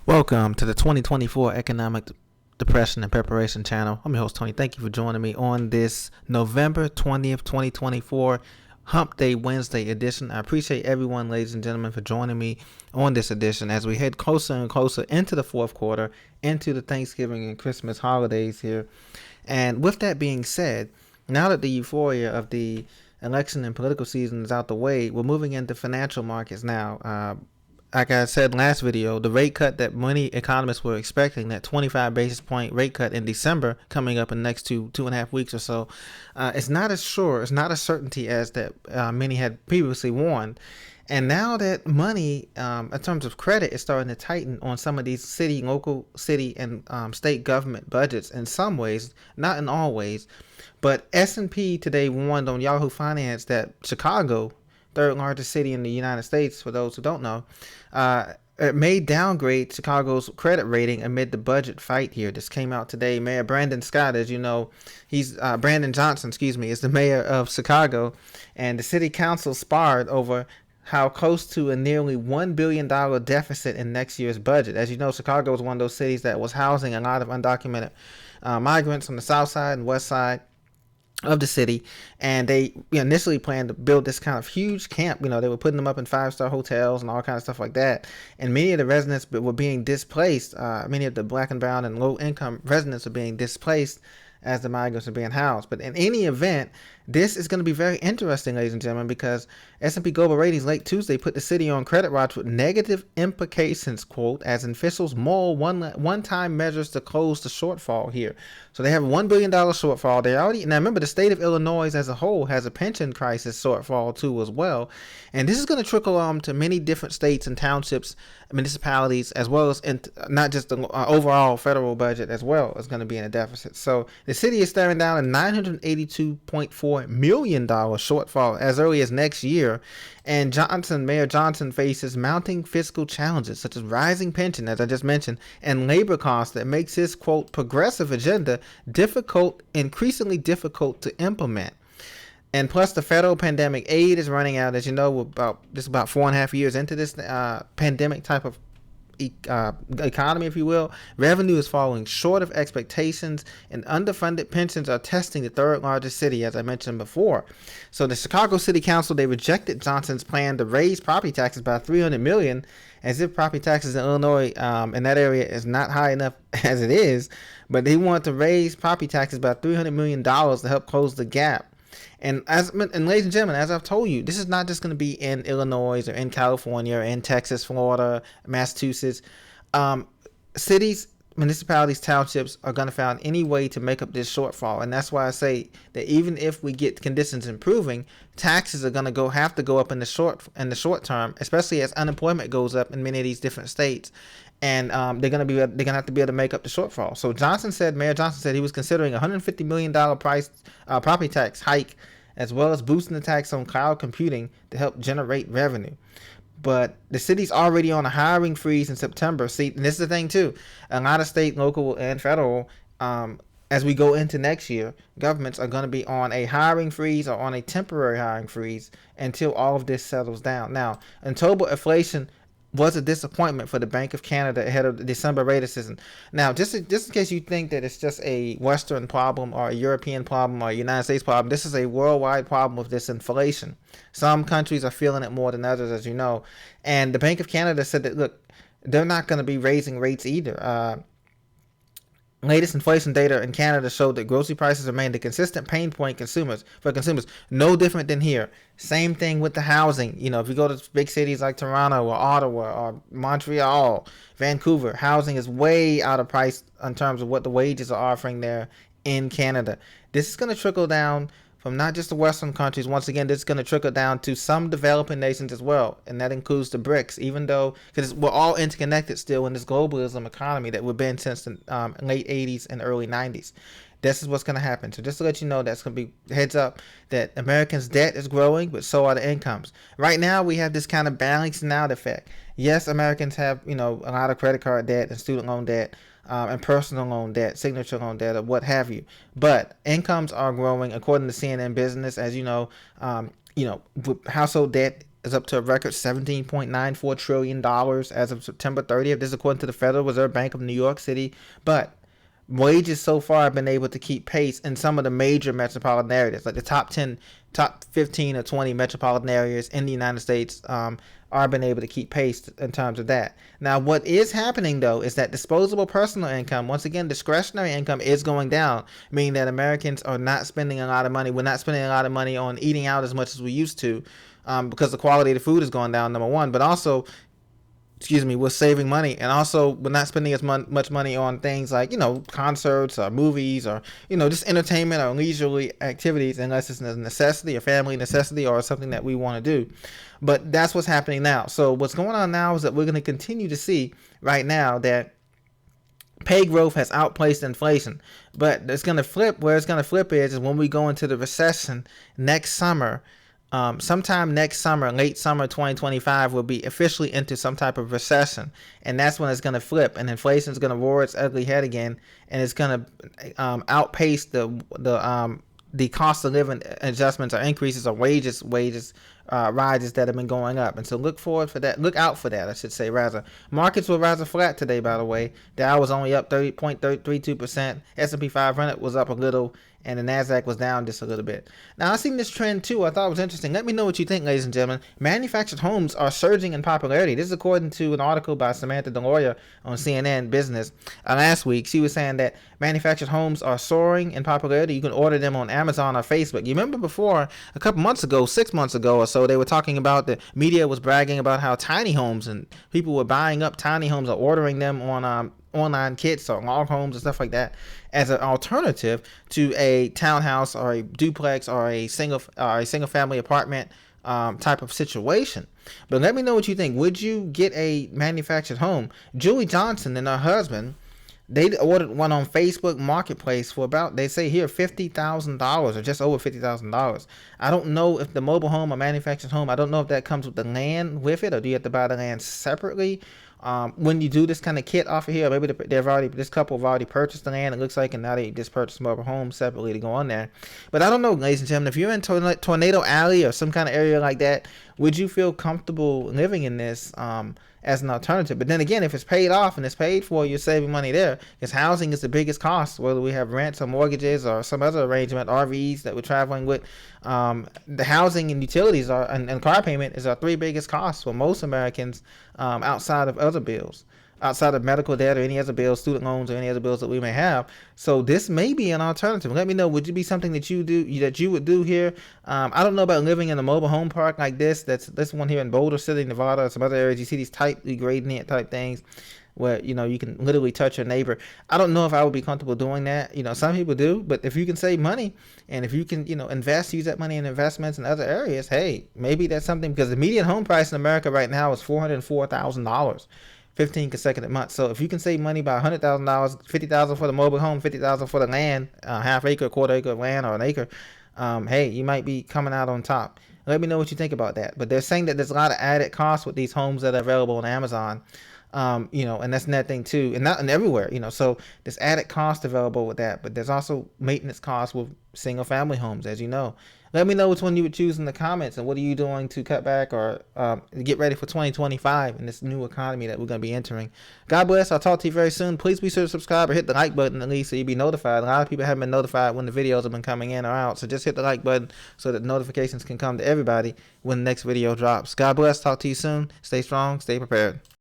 Welcome to the 2024 Economic Depression and Preparation Channel. I'm your host, Tony. Thank you for joining me on this November 20th, 2024 Hump Day Wednesday edition. I appreciate everyone, ladies and gentlemen, for joining me on this edition as we head closer and closer into the fourth quarter, into the Thanksgiving and Christmas holidays here. And with that being said, now that the euphoria of the election and political season is out the way, we're moving into financial markets now. Like I said last video, the rate cut that many economists were expecting, that 25 basis point rate cut in December coming up in the next two and a half weeks or so, it's not as sure, it's not a certainty as that many had previously warned. And now that money, in terms of credit, is starting to tighten on some of these local city and state government budgets in some ways, not in all ways. But S&P today warned on Yahoo Finance that Chicago, third largest city in the United States, for those who don't know, it may downgrade Chicago's credit rating amid the budget fight here. This came out today. Mayor Brandon Scott, as you know, he's Brandon Johnson, is the mayor of Chicago, and the city council sparred over how close to a nearly $1 billion deficit in next year's budget. As you know, Chicago was one of those cities that was housing a lot of undocumented migrants on the south side and west side of the city, and they initially planned to build this kind of huge camp. They were putting them up in 5-star hotels and all kinds of stuff like that, and many of the residents were being displaced. Many of the black and brown and low income residents were being displaced as the migrants are being housed. But in any event, this is going to be very interesting, ladies and gentlemen, because S&P Global Ratings late Tuesday put the city on credit watch with negative implications, quote, as officials mull one-time measures to close the shortfall here. So they have a $1 billion shortfall. Now remember, the state of Illinois as a whole has a pension crisis shortfall too as well. And this is going to trickle on to many different states and townships, municipalities, as well as not just the overall federal budget as well is going to be in a deficit. So the city is staring down a $982.4 million shortfall as early as next year. And Mayor Johnson faces mounting fiscal challenges such as rising pension, as I just mentioned, and labor costs that makes his, quote, progressive agenda increasingly difficult to implement. And plus, the federal pandemic aid is running out. As you know, we're about 4.5 years into this pandemic type of economy, if you will. Revenue is falling short of expectations, and underfunded pensions are testing the third largest city, as I mentioned before. So the Chicago City Council, they rejected Johnson's plan to raise property taxes by $300 million, as if property taxes in Illinois in that area is not high enough as it is. But they want to raise property taxes by $300 million to help close the gap. And ladies and gentlemen, as I've told you, this is not just going to be in Illinois or in California or in Texas, Florida, Massachusetts. Cities, municipalities, townships are going to find any way to make up this shortfall. And that's why I say that even if we get conditions improving, taxes are going to have to go up in the short term, especially as unemployment goes up in many of these different states. And they're gonna have to be able to make up the shortfall. So Mayor Johnson said he was considering $150 million property tax hike, as well as boosting the tax on cloud computing to help generate revenue. But the city's already on a hiring freeze in September. See, and this is the thing too. A lot of state, local, and federal, as we go into next year, governments are going to be on a hiring freeze or on a temporary hiring freeze until all of this settles down. Now, October inflation was a disappointment for the Bank of Canada ahead of the December rate decision. Now, just in case you think that it's just a Western problem or a European problem or a United States problem, this is a worldwide problem with this inflation. Some countries are feeling it more than others, as you know. And the Bank of Canada said that, look, they're not going to be raising rates either. Latest inflation data in Canada showed that grocery prices remained a consistent pain point for consumers. No different than here. Same thing with the housing. If you go to big cities like Toronto or Ottawa or Montreal, Vancouver, housing is way out of price in terms of what the wages are offering there in Canada. This is going to trickle down from not just the Western countries. Once again, this is going to trickle down to some developing nations as well, and that includes the BRICS, even though, because we're all interconnected still in this globalism economy that we've been since the late 80s and early 90s. This is what's going to happen. So just to let you know, that's going to be heads up that Americans' debt is growing, but so are the incomes. Right now, we have this kind of balancing out effect. Yes, Americans have, a lot of credit card debt and student loan debt, and personal loan debt, signature loan debt, or what have you. But incomes are growing according to CNN Business. As you know, household debt is up to a record $17.94 trillion as of September 30th. This is according to the Federal Reserve Bank of New York City. But wages so far have been able to keep pace in some of the major metropolitan areas, like the top 15 or 20 metropolitan areas in the United States are been able to keep pace in terms of that. Now, what is happening, though, is that disposable personal income, once again, discretionary income is going down, meaning that Americans are not spending a lot of money. We're not spending a lot of money on eating out as much as we used to because the quality of the food is going down, number one, but also we're saving money, and also we're not spending as much money on things like, concerts or movies or, just entertainment or leisurely activities, unless it's a necessity, a family necessity, or something that we want to do. But that's what's happening now. So what's going on now is that we're going to continue to see right now that pay growth has outpaced inflation, but it's going to flip. Where it's going to flip is when we go into the recession next summer. Sometime next summer, late summer 2025, we'll be officially into some type of recession, and that's when it's going to flip, and inflation is going to roar its ugly head again, and it's going to outpace the cost of living adjustments or increases or wages rises that have been going up. And so look out for that, I should say, rather. Markets were rather flat today, by the way. Dow was only up 30.32%. S&P 500 was up a little, and the NASDAQ was down just a little bit. Now, I've seen this trend too. I thought it was interesting. Let me know what you think, ladies and gentlemen. Manufactured homes are surging in popularity. This is according to an article by Samantha DeLawyer on CNN Business last week. She was saying that manufactured homes are soaring in popularity. You can order them on Amazon or Facebook. You remember before, a couple months ago, 6 months ago or so, they were talking about, the media was bragging about how tiny homes, and people were buying up tiny homes or ordering them on online kits or log homes and stuff like that as an alternative to a townhouse or a duplex or a single family apartment type of situation. But let me know what you think. Would you get a manufactured home? Julie Johnson and her husband, they ordered one on Facebook Marketplace for about, they say here, $50,000 or just over $50,000. I don't know if the mobile home or manufactured home, I don't know if that comes with the land with it, or do you have to buy the land separately? When you do this kind of kit off of here, maybe this couple have already purchased the land, it looks like, and now they just purchased mobile homes separately to go on there. But I don't know, ladies and gentlemen, if you're in Tornado Alley or some kind of area like that, would you feel comfortable living in this as an alternative? But then again, if it's paid off and it's paid for, you're saving money there, because housing is the biggest cost, whether we have rents or mortgages or some other arrangement, RVs that we're traveling with. The housing and utilities and car payment is our three biggest costs for most Americans, outside of other bills, outside of medical debt or any other bills, student loans or any other bills that we may have. So this may be an alternative. Let me know, would it be something that you would do here? I don't know about living in a mobile home park like this. That's this one here in Boulder City, Nevada, or some other areas. You see these tightly gradient type things where you can literally touch your neighbor. I don't know if I would be comfortable doing that. Some people do, but if you can save money and if you can use that money in investments in other areas, hey, maybe that's something, because the median home price in America right now is $404,000. 15 consecutive months. So if you can save money by $100,000, $50,000 for the mobile home, $50,000 for the land, half acre, quarter acre of land, or an acre, hey, you might be coming out on top. Let me know what you think about that. But they're saying that there's a lot of added costs with these homes that are available on Amazon. And that's another thing too, and not in everywhere, so there's added cost available with that, but there's also maintenance costs with single family homes, as you know. Let me know which one you would choose in the comments, and what are you doing to cut back or get ready for 2025 in this new economy that we're going to be entering. God bless. I'll talk to you very soon. Please be sure to subscribe or hit the like button at least, so you'll be notified. A lot of people haven't been notified when the videos have been coming in or out, so just hit the like button so that notifications can come to everybody when the next video drops. God bless. Talk to you soon. Stay strong. Stay prepared.